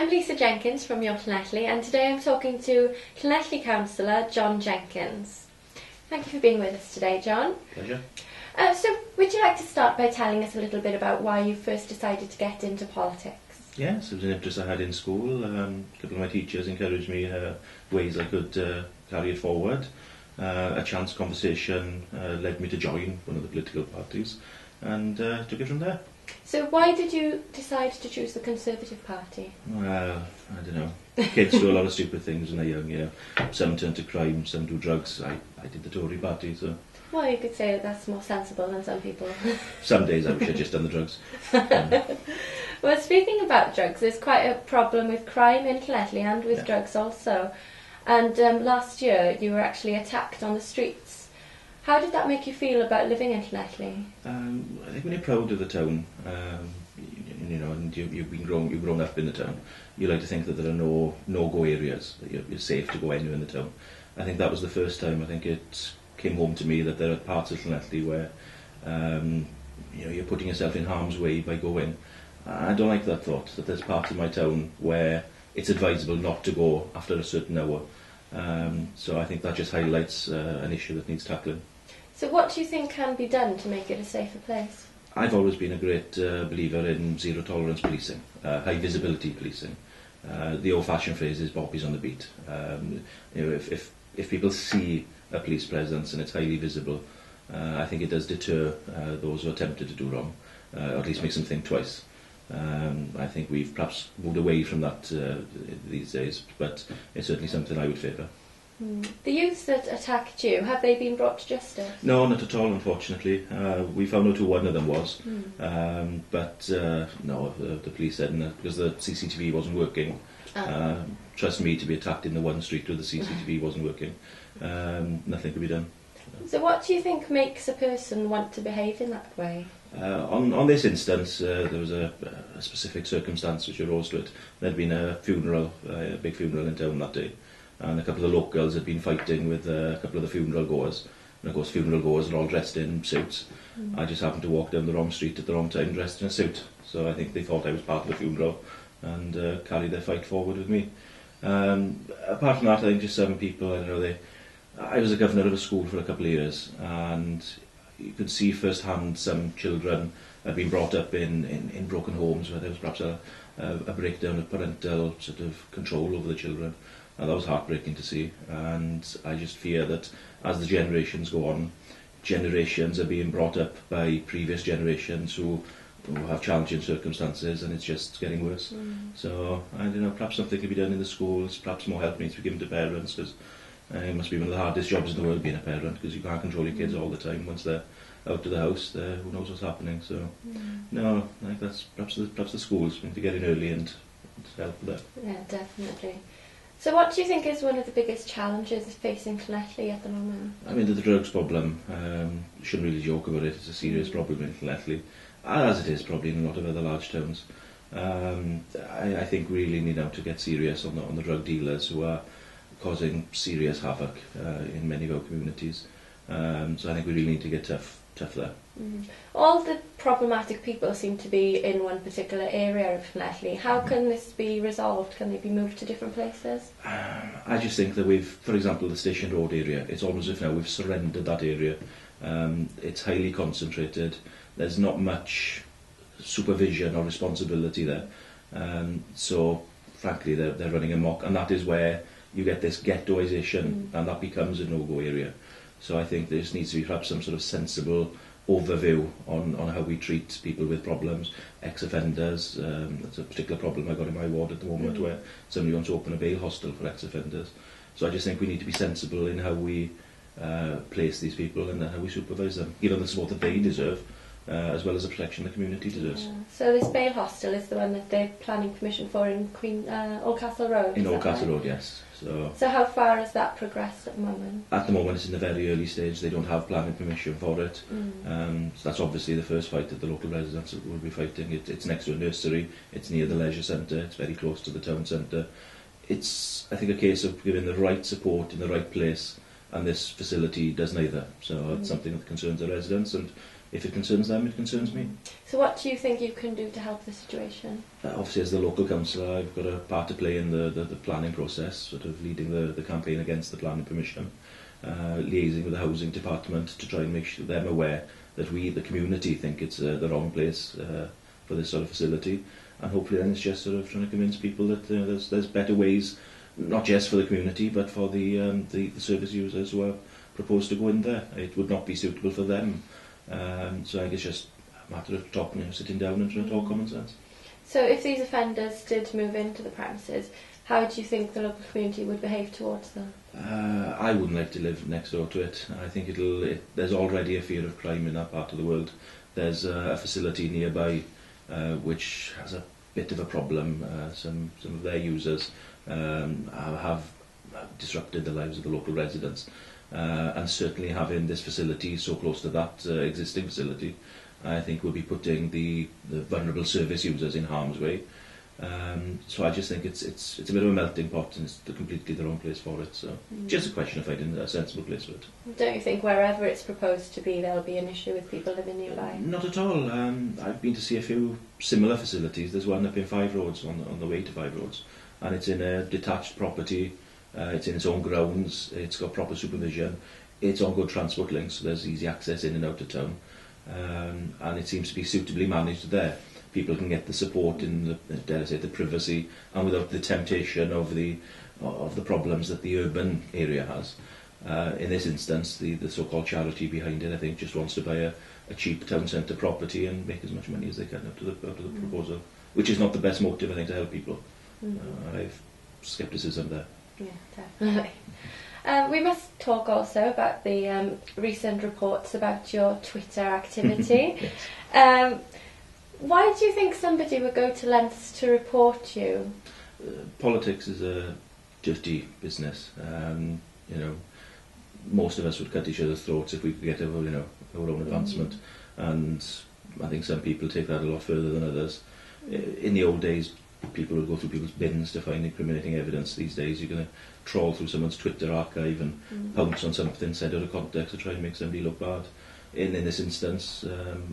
I'm Lisa Jenkins from your Llanelli, and today I'm talking to Llanelli Councillor John Jenkins. Thank you for being with us today, John. Pleasure. So would you like to start by telling us a little bit about why you first decided to get into politics? Yes, it was an interest I had in school. A couple of my teachers encouraged me ways I could carry it forward. A chance conversation led me to join one of the political parties and took it from there. So why did you decide to choose the Conservative Party? Well, I don't know. Kids do a lot of stupid things when they're young, you know. Some turn to crime, some do drugs. I did the Tory party, so... Well, you could say that that's more sensible than some people. Some days I wish I'd just done the drugs. Well, speaking about drugs, there's quite a problem with crime in Llanelli and with drugs also. And last year you were actually attacked on the streets. How did that make you feel about living in Llanelli? I think when you're proud of the town, you know, and you've grown up in the town, you like to think that there are no-go areas, that you're safe to go anywhere in the town. I think that was the first time I think it came home to me that there are parts of Llanelli where you know, you're putting yourself in harm's way by going. I don't like that thought, that there's parts of my town where it's advisable not to go after a certain hour. So I think that just highlights an issue that needs tackling. So what do you think can be done to make it a safer place? I've always been a great believer in zero tolerance policing, high visibility policing. The old-fashioned phrase is Bobby's on the beat. You know, if people see a police presence and it's highly visible, I think it does deter those who are tempted to do wrong, or at least makes them think twice. I think we've perhaps moved away from that these days, but it's certainly something I would favour. The youths that attacked you, have they been brought to justice? No, not at all, unfortunately. We found out who one of them was, but no, the police said because the CCTV wasn't working. Trust me, to be attacked in the one street where the CCTV wasn't working, nothing could be done. So what do you think makes a person want to behave in that way? On this instance, there was a specific circumstance which arose to it. There had been a funeral, a big funeral in town that day, and a couple of the locals had been fighting with a couple of the funeral goers. And of course, funeral goers are all dressed in suits. I just happened to walk down the wrong street at the wrong time dressed in a suit, so I think they thought I was part of the funeral and carried their fight forward with me. Apart from that, I think just some people, I don't know, I was a governor of a school for a couple of years, and you could see firsthand some children had been brought up in broken homes where there was perhaps a breakdown of parental sort of control over the children. And that was heartbreaking to see, and I just fear that as the generations go on, generations are being brought up by previous generations who have challenging circumstances, and it's just getting worse. So I don't know, perhaps something could be done in the schools, perhaps more help needs to be given to parents, because it must be one of the hardest jobs in the world being a parent, because you can't control your kids all the time. Once they're out of the house, who knows what's happening. So no, I think that's perhaps the schools need to get in early and help with that. Yeah, definitely. So what do you think is one of the biggest challenges facing Llanelli at the moment? I mean, the drugs problem, shouldn't really joke about it, it's a serious problem in Llanelli, as it is probably in a lot of other large towns. I think we really need now to get serious on the drug dealers who are causing serious havoc in many of our communities. So I think we really need to get tough there. All the problematic people seem to be in one particular area of Llanelli. How can this be resolved? Can they be moved to different places? I just think that for example, the Station Road area, it's almost as if now we've surrendered that area. It's highly concentrated. There's not much supervision or responsibility there. So frankly, they're running amok, and that is where you get this ghettoisation, and that becomes a no-go area. So I think there just needs to be perhaps some sort of sensible overview on how we treat people with problems, ex-offenders. That's a particular problem I've got in my ward at the moment, where somebody wants to open a bail hostel for ex-offenders. So I just think we need to be sensible in how we place these people and how we supervise them, give them the support that they deserve, as well as the protection the community deserves. So this bail hostel is the one that they're planning permission for in Oldcastle Road? In Oldcastle Road, yes. So how far has that progressed at the moment? At the moment it's in the very early stage. They don't have planning permission for it. So that's obviously the first fight that the local residents will be fighting. It's next to a nursery, it's near the leisure centre, it's very close to the town centre. It's, I think, a case of giving the right support in the right place, and this facility does neither. So it's something that concerns the residents, and if it concerns them, it concerns me. So what do you think you can do to help the situation? Obviously, as the local councillor, I've got a part to play in the planning process, sort of leading the campaign against the planning permission, liaising with the housing department to try and make sure them aware that we, the community, think it's the wrong place for this sort of facility, and hopefully then it's just sort of trying to convince people that there's better ways, not just for the community but for the service users who are proposed to go in there. It would not be suitable for them, so I guess just a matter of talking, sitting down and trying to talk common sense. So if these offenders did move into the premises, how do you think the local community would behave towards them? I wouldn't like to live next door to it. I think there's already a fear of crime in that part of the world. There's a facility nearby which has a bit of a problem. Some of their users have disrupted the lives of the local residents, and certainly having this facility so close to that existing facility, I think will be putting the vulnerable service users in harm's way. So I just think it's a bit of a melting pot, and it's completely the wrong place for it. So just a question of finding a sensible place for it. Don't you think wherever it's proposed to be, there'll be an issue with people living nearby? Not at all. I've been to see a few similar facilities. There's one up in Five Roads, on the way to Five Roads, and it's in a detached property. It's in its own grounds. It's got proper supervision. It's on good transport links, so there's easy access in and out of town, and it seems to be suitably managed there. People can get the support in the privacy, and without the temptation of the problems that the urban area has. In this instance, the so-called charity behind it, I think, just wants to buy a cheap town centre property and make as much money as they can out of the proposal, which is not the best motive, I think, to help people. I have scepticism there. Yeah, definitely. We must talk also about the recent reports about your Twitter activity. Yes. Why do you think somebody would go to lengths to report you? Politics is a dirty business. Most of us would cut each other's throats if we could get our own advancement, and I think some people take that a lot further than others. In the old days, people would go through people's bins to find incriminating evidence. These days, you're going to trawl through someone's Twitter archive and pounce on something said out of context to try and make somebody look bad. In this instance,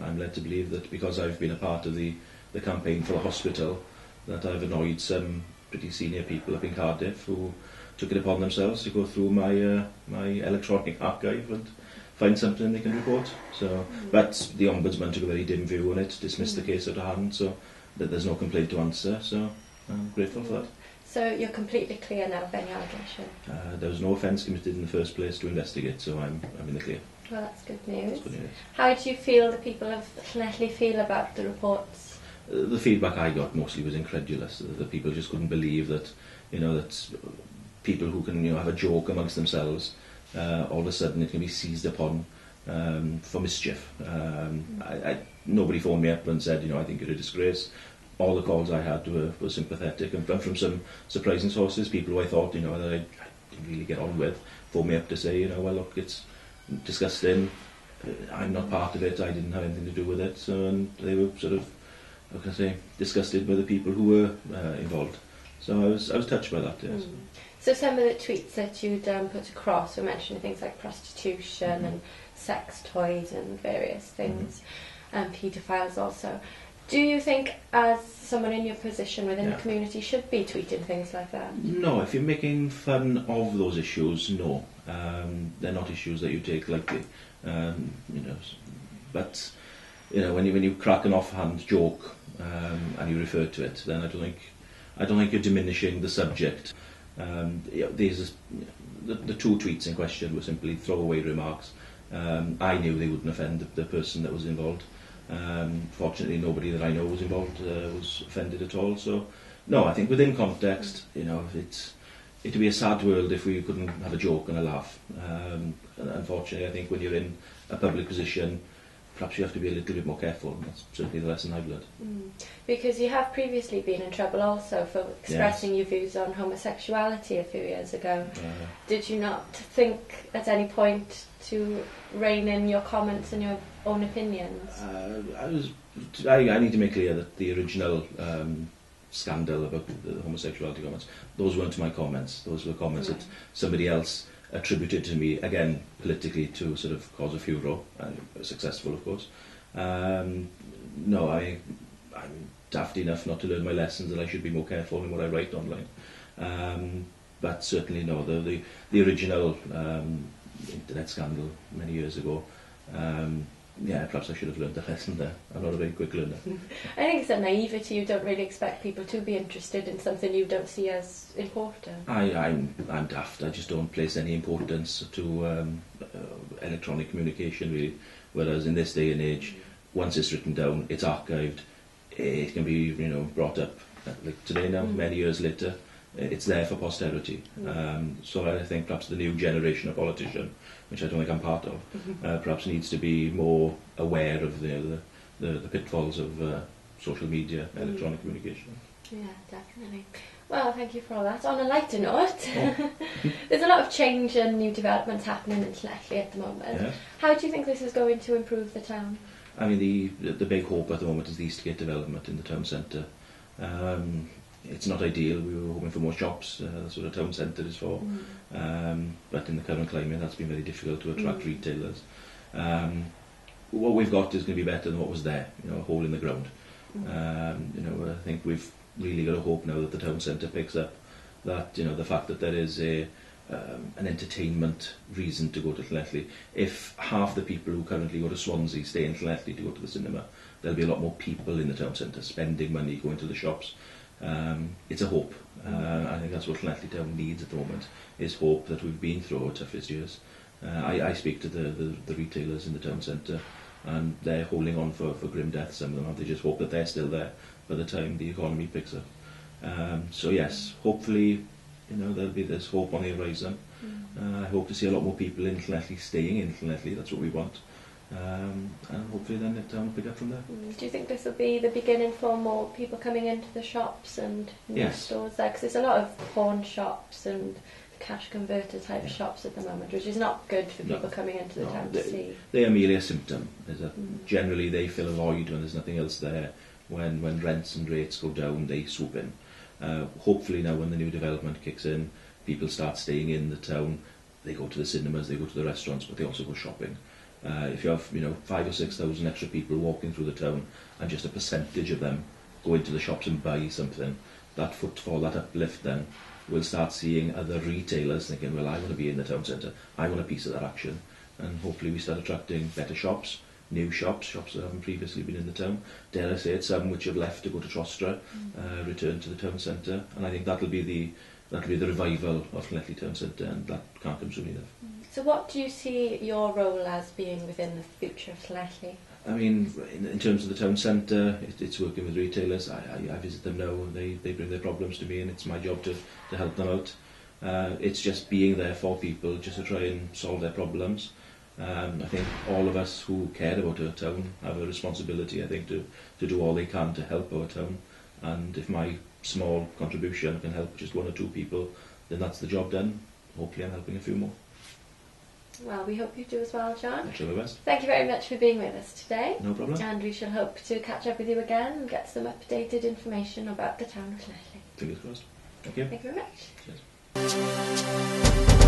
I'm led to believe that because I've been a part of the campaign for the hospital, that I've annoyed some pretty senior people up in Cardiff who took it upon themselves to go through my electronic archive and find something they can report. So, but the Ombudsman took a very dim view on it, dismissed the case out of hand, so that there's no complaint to answer. So I'm grateful for that. So you're completely clear now of any allegation? There was no offence committed in the first place to investigate, so I'm in the clear. Well, that's good news. That's good news. How do you feel the people of Llanelli feel about the reports? The feedback I got mostly was incredulous. The people just couldn't believe that, that people who can have a joke amongst themselves, all of a sudden it can be seized upon for mischief. Nobody phoned me up and said, I think you're a disgrace. All the calls I had were sympathetic, and from some surprising sources, people who I thought, that I didn't really get on with, phoned me up to say, well, look, it's disgusting. I'm not part of it. I didn't have anything to do with it. So, and they were sort of, how can I say, disgusted by the people who were involved. So I was touched by that. Yes. So some of the tweets that you'd put across were mentioning things like prostitution and sex toys and various things, and paedophiles also. Do you think, as someone in your position within the community, should be tweeting things like that? No, if you're making fun of those issues, no. They're not issues that you take lightly. But when you crack an offhand joke and you refer to it, then I don't think you're diminishing the subject. The two tweets in question were simply throwaway remarks. I knew they wouldn't offend the person that was involved. Fortunately, nobody that I know was involved was offended at all. So, no, I think within context, it'd be a sad world if we couldn't have a joke and a laugh. Unfortunately, I think when you're in a public position, perhaps you have to be a little bit more careful, and that's certainly the lesson I've learned. Because you have previously been in trouble also for expressing your views on homosexuality a few years ago. Did you not think at any point to rein in your comments and your own opinions? I need to make clear that the original scandal about the homosexuality comments, those weren't my comments. Those were comments that somebody else attributed to me, again, politically, to sort of cause a furor, successful, of course. No, I'm daft enough not to learn my lessons, that I should be more careful in what I write online. But certainly no, the original internet scandal many years ago, yeah, perhaps I should have learned the lesson there. I'm not a very quick learner. I think it's a naivety. You don't really expect people to be interested in something you don't see as important. I'm daft. I just don't place any importance to electronic communication, really. Whereas in this day and age, once it's written down, it's archived. It can be, brought up like today now, many years later. It's there for posterity. So I think perhaps the new generation of politician, which I don't think I'm part of, perhaps needs to be more aware of the pitfalls of social media, electronic communication. Yeah, definitely. Well, thank you for all that. On a lighter note, there's a lot of change and new developments happening in Llanelli at the moment. Yeah. How do you think this is going to improve the town? I mean, the big hope at the moment is the Eastgate development in the town centre. It's not ideal. We were hoping for more shops. That's what a town centre is for. But in the current climate, that's been very difficult to attract retailers. What we've got is going to be better than what was there. A hole in the ground. I think we've really got to hope now that the town centre picks up. That the fact that there is an entertainment reason to go to Llanelli. If half the people who currently go to Swansea stay in Llanelli to go to the cinema, there'll be a lot more people in the town centre spending money going to the shops. It's a hope. I think that's what Llanelli town needs at the moment, is hope that we've been through our toughest years. I speak to the retailers in the town centre, and they're holding on for grim death, some of them. They just hope that they're still there by the time the economy picks up. So yes, hopefully, there'll be this hope on the horizon. I hope to see a lot more people in Llanelli staying in Llanelli. That's what we want. And hopefully then the town will pick up from there. Do you think this will be the beginning for more people coming into the shops and new stores there? Because there's a lot of pawn shops and cash converter type shops at the moment, which is not good for people coming into the town to see. They are merely a symptom. Generally they fill a void when there's nothing else there. When rents and rates go down, they swoop in. Hopefully now when the new development kicks in, people start staying in the town. They go to the cinemas, they go to the restaurants, but they also go shopping. If you have 5,000 or 6,000 extra people walking through the town, and just a percentage of them go into the shops and buy something, that footfall, that uplift then, we'll start seeing other retailers thinking, well, I want to be in the town centre, I want a piece of that action, and hopefully we start attracting better shops, new shops that haven't previously been in the town. Dare I say it, some which have left to go to Trostre, return to the town centre, and I think that'll be the revival of Llanelli town centre, and that can't come soon enough. So what do you see your role as being within the future of Llanelli? I mean, in terms of the town centre, it's working with retailers. I visit them now, and they bring their problems to me, and it's my job to help them out. It's just being there for people, just to try and solve their problems. I think all of us who care about our town have a responsibility, I think, to do all they can to help our town. And if my small contribution can help just one or two people, then that's the job done. Hopefully I'm helping a few more. Well, we hope you do as well, John. I'll try my best. Thank you very much for being with us today. No problem. And we shall hope to catch up with you again and get some updated information about the town of Llanelli. Fingers crossed. Thank you. Thank you very much. Cheers.